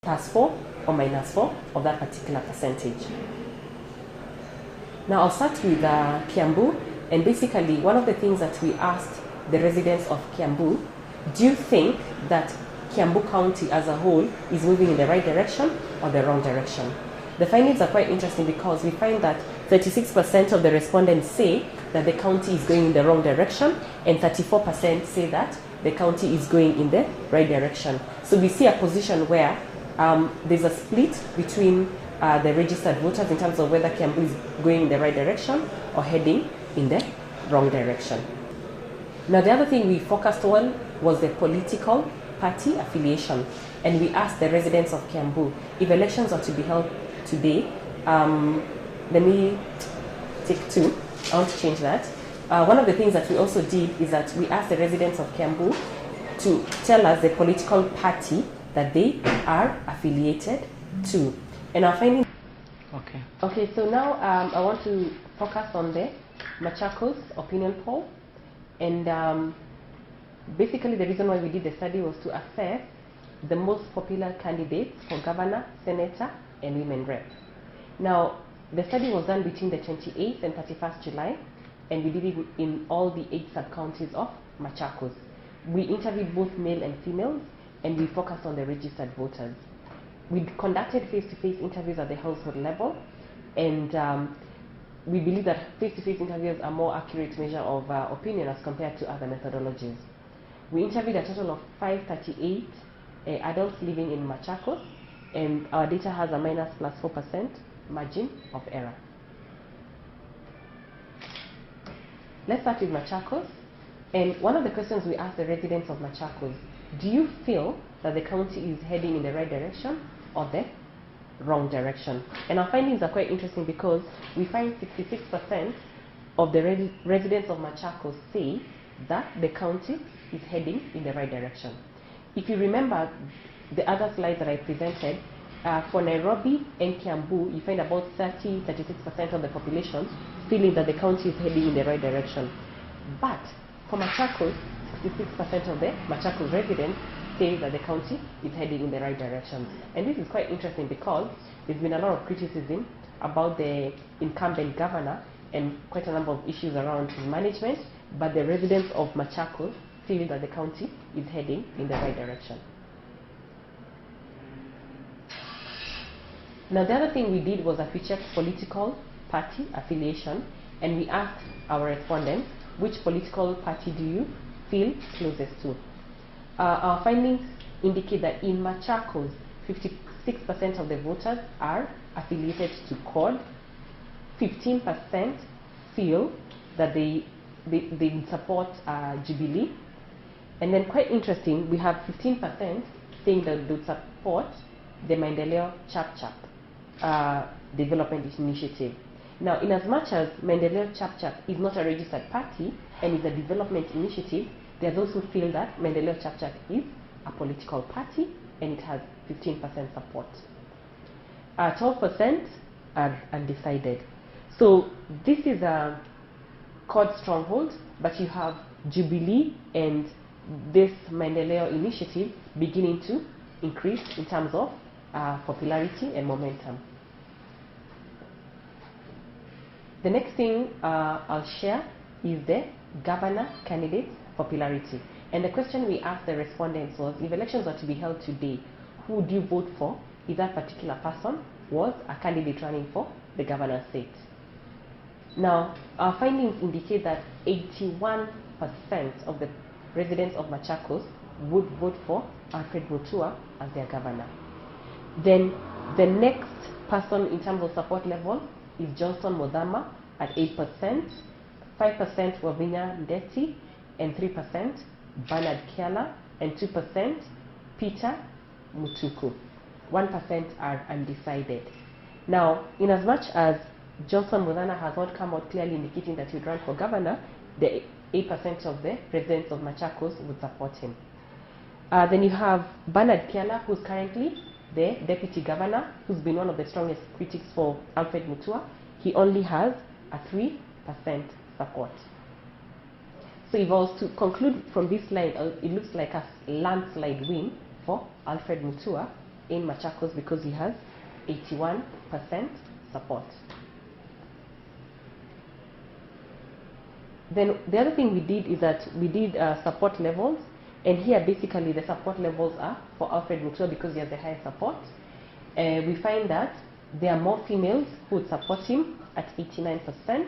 +4 or -4 of that particular percentage. Now I'll start with Kiambu, and basically one of the things that we asked the residents of Kiambu, do you think that Kiambu County as a whole is moving in the right direction or the wrong direction? The findings are quite interesting because we find that 36% of the respondents say that the county is going in the wrong direction, and 34% say that the county is going in the right direction. So we see a position where there's a split between the registered voters in terms of whether Kiambu is going in the right direction or heading in the wrong direction. Now the other thing we focused on was the political party affiliation, and we asked the residents of Kiambu if elections are to be held today. Let me take 2. I want to change that. One of the things that we also did is that we asked the residents of Kiambu to tell us the political party that they are affiliated to. And our findings. Okay, so now I want to focus on the Machakos opinion poll. And basically the reason why we did the study was to assess the most popular candidates for governor, senator, and women rep. Now, the study was done between the 28th and 31st July, and we did it in all the 8 sub-counties of Machakos. We interviewed both male and females, and we focused on the registered voters. We conducted face-to-face interviews at the household level, and we believe that face-to-face interviews are more accurate measure of opinion as compared to other methodologies. We interviewed a total of 538 adults living in Machakos, and our data has a -+4% margin of error. Let's start with Machakos. And one of the questions we asked the residents of Machakos, do you feel that the county is heading in the right direction or the wrong direction? And our findings are quite interesting because we find 66% of the residents of Machakos say that the county is heading in the right direction. If you remember the other slides that I presented, for Nairobi and Kiambu, you find about 36% of the population feeling that the county is heading in the right direction. But for Machakos, 66% of the Machakos residents say that the county is heading in the right direction. And this is quite interesting because there's been a lot of criticism about the incumbent governor and quite a number of issues around his management, but the residents of Machakos feel that the county is heading in the right direction. Now the other thing we did was that we checked political party affiliation, and we asked our respondents, which political party do you feel closest to? Our findings indicate that in Machakos, 56% of the voters are affiliated to CORD, 15% feel that they support Jubilee, and then quite interesting, we have 15% saying that they support the Maendeleo Chap-Chap development initiative. Now, in as much as Maendeleo Chap-Chap is not a registered party and is a development initiative, there are those who feel that Maendeleo Chap-Chap is a political party and it has 15% support. 12% are undecided. So this is a CORD stronghold, but you have Jubilee and this Maendeleo initiative beginning to increase in terms of popularity and momentum. The next thing I'll share is the governor candidate's popularity. And the question we asked the respondents was, if elections were to be held today, who would you vote for if that particular person was a candidate running for the governor's seat? Now, our findings indicate that 81% of the residents of Machakos would vote for Alfred Mutua as their governor. Then the next person in terms of support level is Johnson Muthama at 8%, 5% Wavinya Ndeti, and 3% Bernard Kiala, and 2% Peter Mutuku. 1% are undecided. Now, in as much as Johnson Muthama has not come out clearly indicating that he would run for governor, the 8% of the residents of Machakos would support him. Then you have Bernard Kiala, who's currently the deputy governor, who's been one of the strongest critics for Alfred Mutua. He only has a 3% support. So if I was to conclude from this slide, it looks like a landslide win for Alfred Mutua in Machakos because he has 81% support. Then the other thing we did is that we did support levels, and here basically the support levels are for Alfred Mutua because he has the highest support. We find that there are more females who would support him at 89%,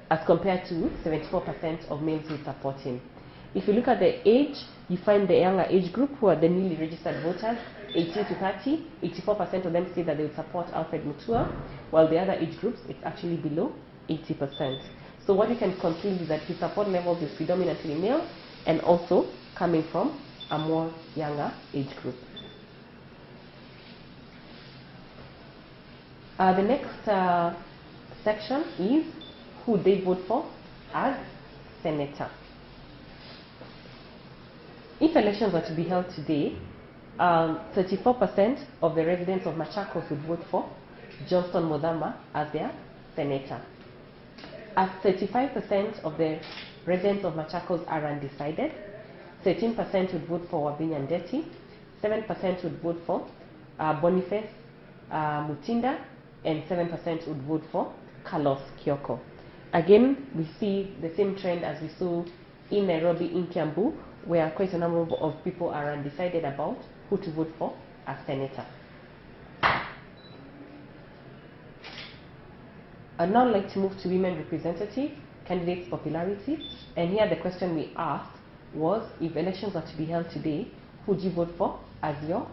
as compared to 74% of males who support him. If you look at the age, you find the younger age group who are the newly registered voters, 18 to 30, 84% of them say that they would support Alfred Mutua, while the other age groups, it's actually below 80%. So what you can conclude is that his support levels is predominantly male and also coming from a more younger age group. The next section is who they vote for as senator. If elections were to be held today, 34% of the residents of Machakos would vote for Johnston Muthama as their senator. As 35% of the residents of Machakos are undecided, 13% would vote for Wabinya Ndeti, 7% would vote for Boniface Mutinda, and 7% would vote for Carlos Kioko. Again, we see the same trend as we saw in Nairobi, in Kiambu, where quite a number of people are undecided about who to vote for as senator. I'd now like to move to women representative candidates' popularity. And here the question we asked was, if elections are to be held today, who would you vote for as your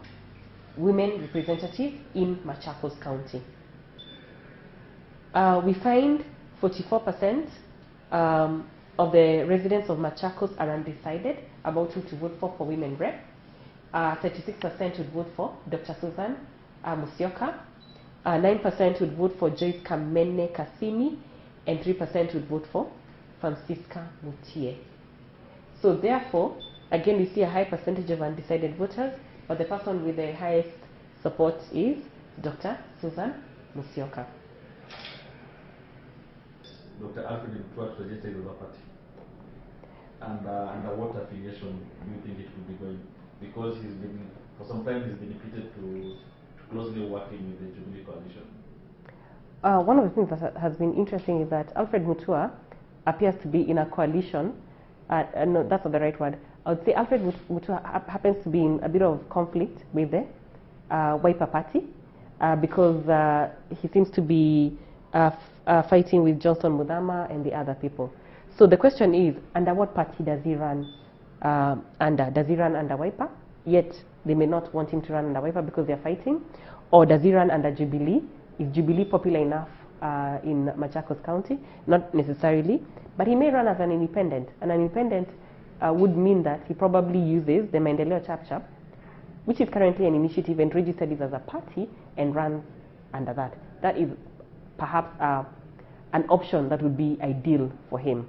women representative in Machakos County? We find 44% of the residents of Machakos are undecided about who to vote for women rep. 36% would vote for Dr. Susan Musyoka. 9% would vote for Joyce Kamene Kasimi, and 3% would vote for Francisca Mutie. So therefore, again, we see a high percentage of undecided voters, but the person with the highest support is Dr. Susan Musyoka. Dr. Alfred Mutua registered with the party. And under what affiliation do you think it will be going? Because he's been, for some time, he's been repeated to closely working with the Jubilee coalition. One of the things that has been interesting is that Alfred Mutua appears to be in a coalition. No, that's not the right word. I would say Alfred Mutua happens to be in a bit of conflict with the Wiper Party because he seems to be fighting with Johnston Muthama and the other people. So the question is, under what party does he run under? Does he run under Wiper? Yet they may not want him to run under Wiper because they're fighting. Or does he run under Jubilee? Is Jubilee popular enough in Machakos County? Not necessarily, but he may run as an independent. An independent would mean that he probably uses the Maendeleo Chap, which is currently an initiative and registered as a party, and runs under that. That is perhaps an option that would be ideal for him.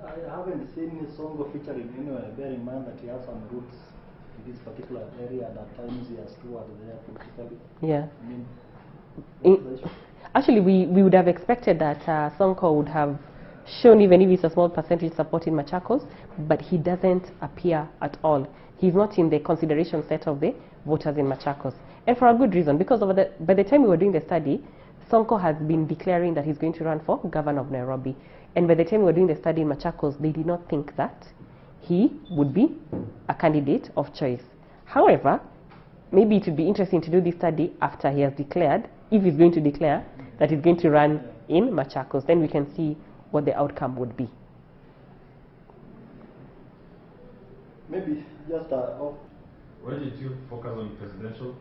I haven't seen Sonko featuring anywhere. Bear in mind that he has some roots in this particular area, and at times he has toured there politically. Yeah. I mean, actually, we would have expected that Sonko would have shown, even if it's a small percentage, support in Machakos, but he doesn't appear at all. He's not in the consideration set of the voters in Machakos. And for a good reason, because by the time we were doing the study, Sonko has been declaring that he's going to run for governor of Nairobi. And by the time we were doing the study in Machakos, they did not think that he would be a candidate of choice. However, maybe it would be interesting to do this study after he has declared, if he's going to declare that he's going to run in Machakos. Then we can see what the outcome would be. maybe just Why did you focus on presidential?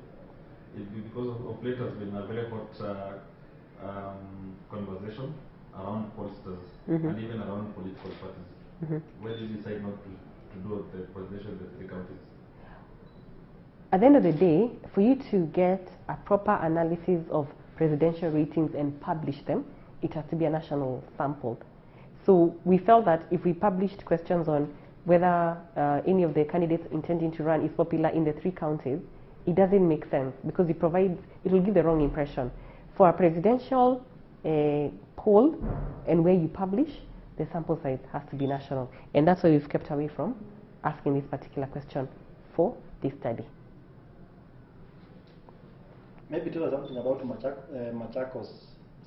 Because of late has been a very hot conversation around pollsters and even around political parties. Why did you decide not to do the presidential in the three counties? At the end of the day, for you to get a proper analysis of presidential ratings and publish them, it has to be a national sample. So we felt that if we published questions on whether any of the candidates intending to run is popular in the three counties, it doesn't make sense because it will give the wrong impression. For a presidential poll and where you publish, the sample size has to be national. And that's why we've kept away from asking this particular question for this study. Maybe tell us something about Machakos.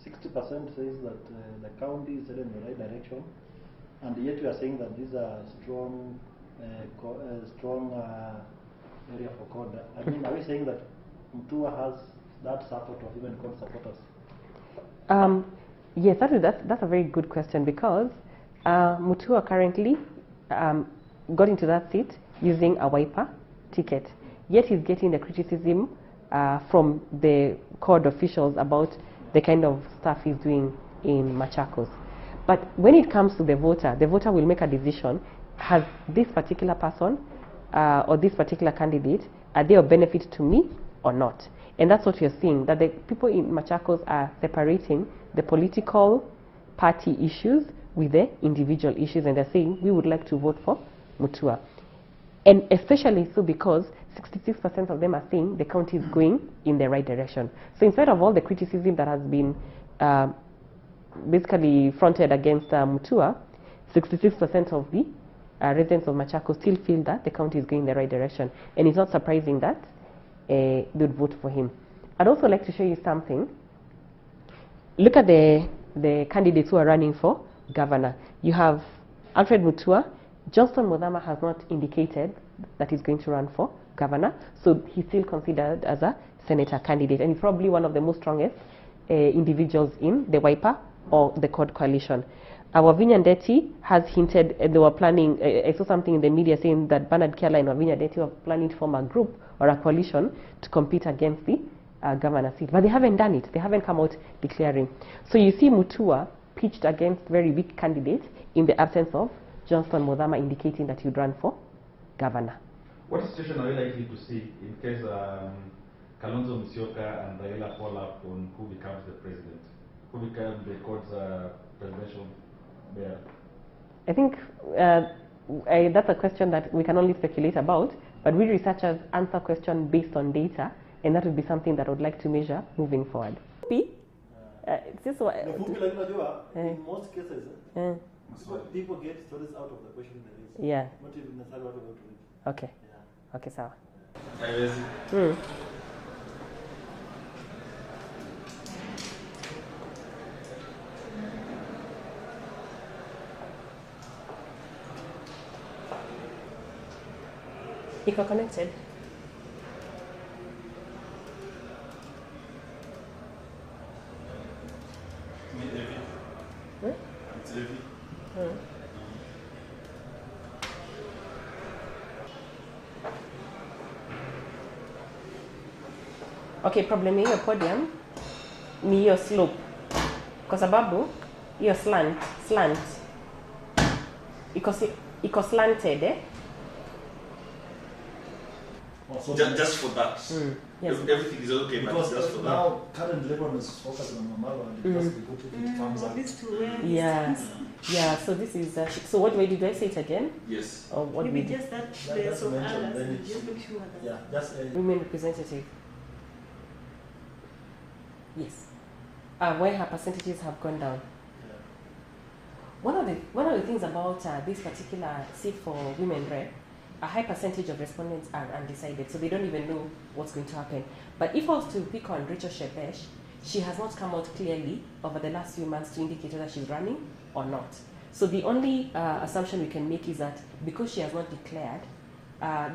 60% says that the county is headed in the right direction, and yet you are saying that these are strong area for CORD. I mean, are we saying that Mutua has that support of even CORD supporters? Yes, that's a very good question, because Mutua currently got into that seat using a wiper ticket, yet he's getting the criticism from the CORD officials about the kind of stuff he's doing in Machakos. But when it comes to the voter will make a decision: has this particular person or this particular candidate, are they of benefit to me or not? And that's what you're seeing, that the people in Machakos are separating the political party issues with the individual issues, and they're saying, we would like to vote for Mutua. And especially so because 66% of them are saying the county is going in the right direction. So instead of all the criticism that has been basically fronted against Mutua, 66% of the residents of Machakos still feel that the county is going in the right direction. And it's not surprising that they would vote for him. I'd also like to show you something. Look at the candidates who are running for governor. You have Alfred Mutua. Johnston Muthama has not indicated that he's going to run for governor, so he's still considered as a senator candidate, and he's probably one of the most strongest individuals in the Wiper or the CORD coalition. Wavinya Ndeti has hinted, they were planning, I saw something in the media saying that Bernard Kiala and Wavinya Ndeti were planning to form a group or a coalition to compete against the governor seat, but they haven't done it. They haven't come out declaring. So you see Mutua pitched against very weak candidates in the absence of Johnston Muthama indicating that he'd run for governor. What situation are you likely to see in case Kalonzo Musyoka and Raila fall up on who becomes the president? Who becomes the CORD's presidential mayor? I think that's a question that we can only speculate about, but we researchers answer questions based on data, and that would be something that I would like to measure moving forward. In most cases, people get stories out of the question there is. Yeah. Not even necessarily what we want to read. Okay. Yeah. Okay, sawa. Iko connected. It's heavy. Okay, problem hiyo podium ni hiyo slope, kwa sababu hiyo slant iko slanted just for that. Yes. Everything is okay, but Because just for that. now current Lebanon is focused on Mamalo, and because the good it comes out. Yeah, so this is so what way did I say it again? Yes. Or what Maybe we just that Yeah, place that's of mentioned, others, then it's- just make sure that. Yeah, just women representative. Yes. Where her percentages have gone down. One of the things about this particular seat for women rep, a high percentage of respondents are undecided, so they don't even know what's going to happen. But if I was to pick on Rachel Shebesh, she has not come out clearly over the last few months to indicate whether she's running or not. So the only assumption we can make is that because she has not declared,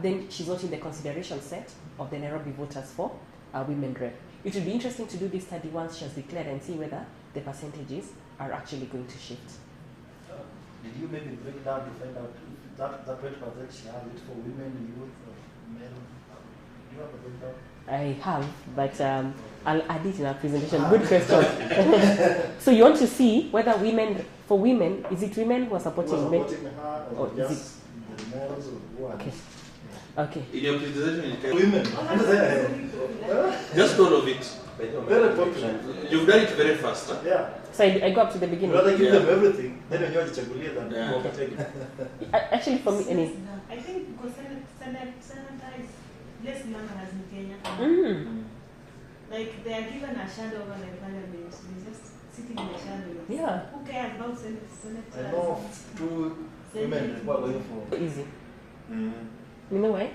then she's not in the consideration set of the Nairobi voters for women rep. It will be interesting to do this study once she has declared and see whether the percentages are actually going to shift. Did you maybe break down to find out if that 20% she has it for women, youth, or men? Do you have a breakdown? I have, but I'll add it in our presentation. Good question. So you want to see whether for women, is it women who are supporting men? her, or or is just the males, or who are Okay. Okay. In your presentation, you can women? just all of it. Very popular. You've done it very fast. Huh? Yeah. So I go up to the You beginning. rather give Yeah. them everything, then when you're chagulia than Yeah. overtake. Actually, for me, any. I think because Senate is less numbers in Kenya. Like they are given a shadow over the parliament. They're just sitting in the shadow. Yeah. Who cares about Senate? I know two women who are going for Easy. Mm. You know why?